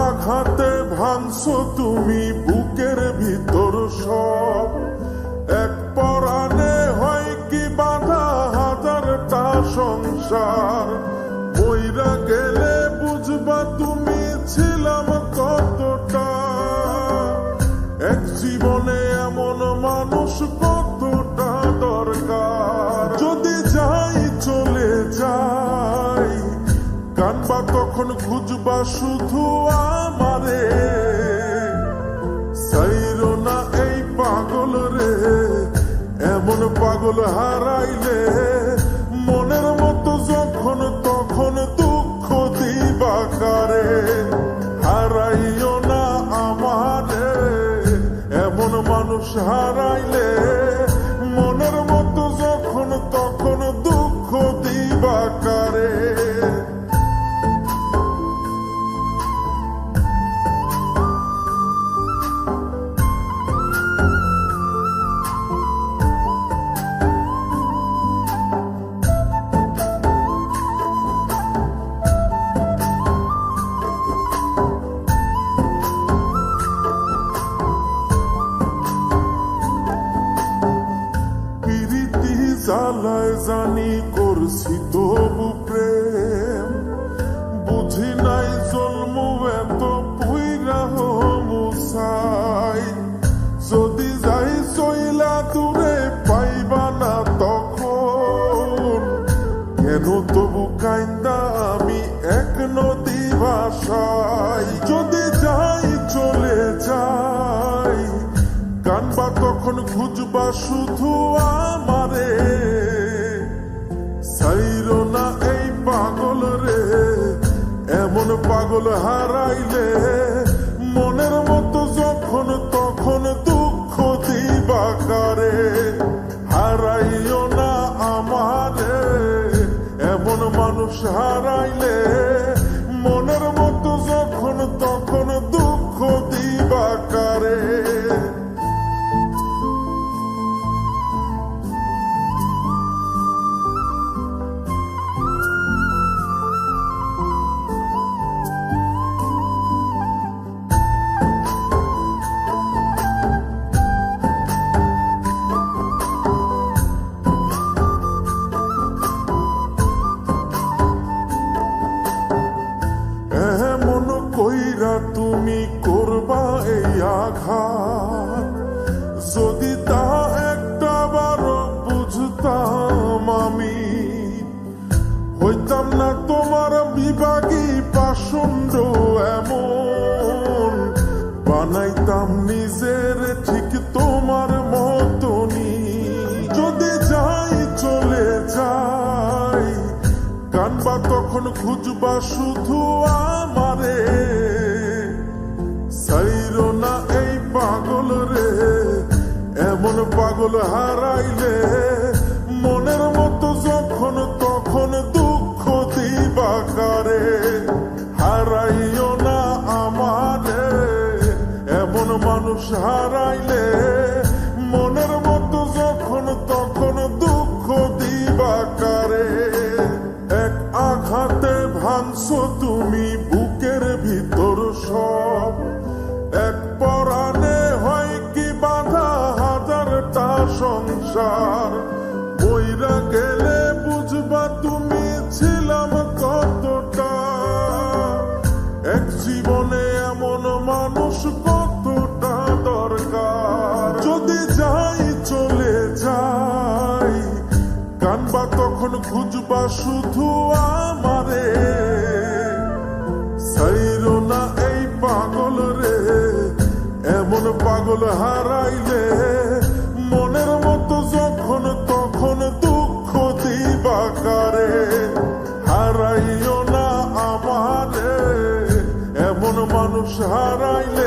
আঘাতে ভাঙছো তুমি বুকের ভিতর সব, এক পরাণে হয় কি বাধা হাজারটা সংসার। মইরা গেলে বুঝবা তুমি ছিলাম কতটা, এক জীবনে এমন মানুষ কতটা দরকার। যদি যাই চলে যাই কানবা তখন খুঁজবা শুধু আমারে, সাইরো না এই পাগল রে, এমন পাগল হারাইলে মনের মতো যখন তখন দুঃখ দিবা কারে। হারাইও না আমারে, এমন মানুষ হারাইলে মনের মতো যখন তখন দুঃখ দিবা কারে। জ্বালায় জানি করছি তবু প্রেম, বুঝি নাই জন্ম এত পুইরা মুসাই। যদি যাই চইলা দূরে পাইবা না তখন, কেন তবু কাইন্দা আমি এক নদী ভাষাই। যদি যাই চলে যাই কানবা তখন খুঁজবা শুধু আমারে, সাইরো না এই পাগল রে, এমন পাগল হারাইলে মনের মতো যখন তখন দুঃখ দিবা কারে। হারাইও না আমারে, এমন মানুষ হারাইলে মনের মতো যখন তখন দুঃখ দিবা কারে। এমন কইরা তুমি করবা এই আঘাত, যদি তা একটা বারো বুঝতাম আমি, হইতাম না তোমার বিভাগী পাষণ্ড এমন, বানাইতাম নিজের ঠিক তোমার মতনই। যদি যাই চলে যাই কানবা তখন খুঁজবা শুধু আমারে, সাইরো না এই পাগল রে, এমন পাগল হারাইলে মনের মতো যখন তখন দুঃখ দিবা কারে। হারাইও না আমারে, এমন মানুষ হারাইলে মনের মতো যখন তখন দুঃখ দিবা কারে। এক আঘাতে ভাঙছো তুমি বুকের ভিতর সব, এক পরাণে হয় কি বাধা হাজারটা সংসার। মইরা গেলে বুঝবা তুমি ছিলাম কতটা, এক জীবনে এমন মানুষ কতটা দরকার। যদি যাই চলে যাই কানবা তখন খুঁজবা শুধু আমারে, সাইরো না এই পাগল রে, এমন পাগল হারাইলে মনের মতো যখন তখন দুঃখ দিবা কারে। হারাইও না আমারে, এমন মানুষ হারাইলে